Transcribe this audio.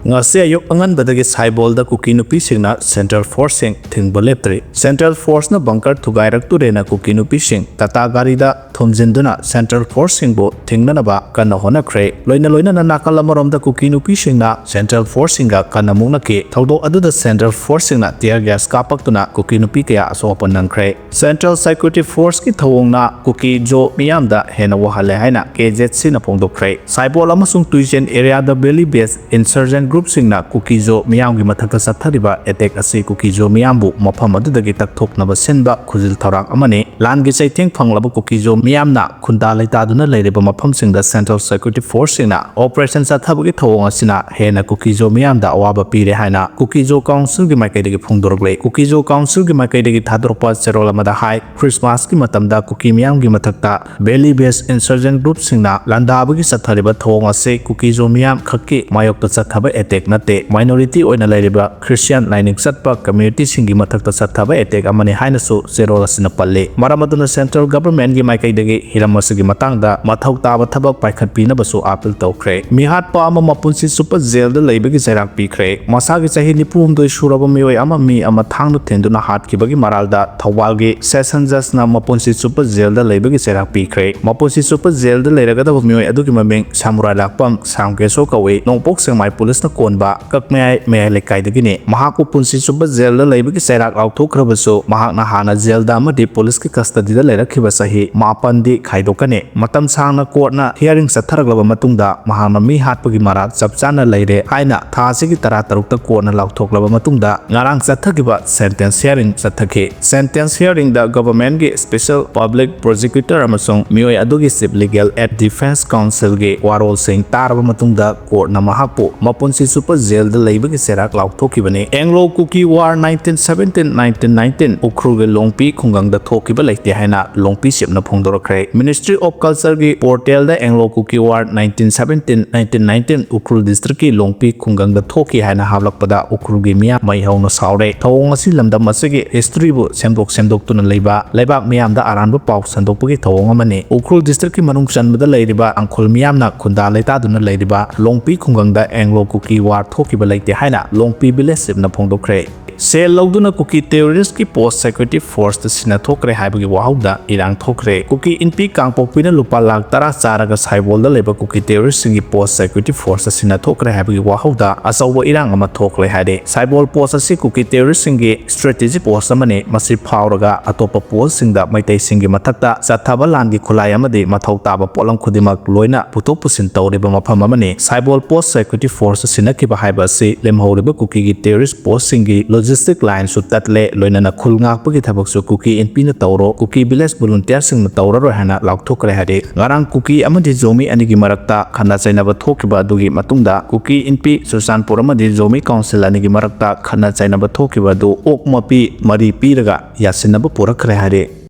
ngase ayok anganbadagi saibolda kuki nupi singna Central Force sing thingba leptri Central Force na bunker thugairakturena kuki nupi sing tata garida thomjinduna Central Force singbo thingnanaba kana honakhre loina na nakalamaromda kuki nupi singna Central Force singa kana mungnake thawdo aduda Central Force singna tear gas kapaktuna kuki nupi kaya asopan nangkhre Central Security Force ki thawongna kuki jo miyamda hena wahale haina KZ na phongdokkhre saibol amasung tuichen area da belly base insurgent group singna kuki jo miyam gi mathakta sathariba attack ase kuki jo miyambu mafam adudagi takthoknaba senba khujil thorak amane lan gi chaitheng phanglaba kuki jo miyamna khunda laitaduna leireba mafam singda Central Security Force singna operation sathabagi thawong asina hena kuki jo miyamda awaba pire haina kuki jo council gi maikaidagi phongdorgle kuki jo council gi maikaidagi thadorpa cherol amada hai Christmas ki matamda kuki miyam gi mathakta belly base insurgent group singna landabagi sathariba thawong ase kuki jo miyam khakki mayokta sathaba attack nate minority oina lairiba Christian lining satpa community singi mathakta sathaba attack amani haina su zero asina palle maramaduna central government gi maikaidagi hiramasigi matangda mathau taba thabak paikhat pina basu appeal tawkhre mihat pa ama mapunsi super jail da leibagi jairak pikre masagi chahi nipum doi suraba mioi ama mi ama thangnu thenduna hat kibagi maralda thawalgi session judge na mapunsi super jail da leibagi jairak pikre mapunsi super jail da leiragada mioi adugi mameng samurai lakpam samkeso kawe nongpok sengmai police na konba kakmai me lekai dagini mahaku punsi suba jail da leibagi sairak authokrabasu mahakna hana jail da amadi police ki custody da leirakhiba sahi mapandi khaidokane matam sangna court na hearing satharaglaba matungda mahana mi hatpagi marat chapchana leire haina thasigi tara tarukta court na lauthoklaba matungda ngarang chathagiba sentence hearing chathake sentence hearing da government gi special public prosecutor amasung mioi adugi chief legal aid defense council gi warol sing taraba matungda court na mahapu mapunsi super jail da leibagi serak lauthokibane Anglo Kuki War 1917-1919 ukhruge longpi khungang da thokiba leite haina longpi sepna phongdorakre Ministry of Culture gi portal da Anglo Kuki War 1917-1919 ukhru district ki longpi khungang da thoki haina hablakpada ukhrugi miya mai hauna saure thawong asi lamdam asigi history bu semdok tuna leiba leibak miyam da aranba pau sandokpagi thawong amane ukhru district ki manung chanbada leiriba angkhol miyamna khunda leita duna leiriba longpi khungang da Anglo Kuki War thokiba leite haina longpi village sepna phongdokre Sel lauduna Kuki terrorist ki post security force ta sina thokre haibagi wahauda irang thokre Kuki inpi kangpokpina lupa lak tara charaga saibol da leba Kuki terrorist singi post security force ta sina thokre haibagi wahauda asawa irang ama thokle haide saibol post asi Kuki terrorist singi strategic post amane masi phawraga atopa post singda maitai singi mathakta chathaba langi khulai amadi mathau taba polam khudimak loina putok pusin tawreba mafam amane saibol post security force sina kiba haiba si lemhoriba Kuki gi terrorist post singi logistic line su tatle loinana khul ngak pagi thabak su Kuki NP na tawro Kuki village volunteer sing na tawra ro hana laukthokre hade ngarang Kuki amadi zomi anigi marakta khana chainaba thokiba dugi matungda Kuki NP Susanpur amadi zomi council anigi marakta khana chainaba thokiba du okmapi mari piraga yasinaba purakhre hade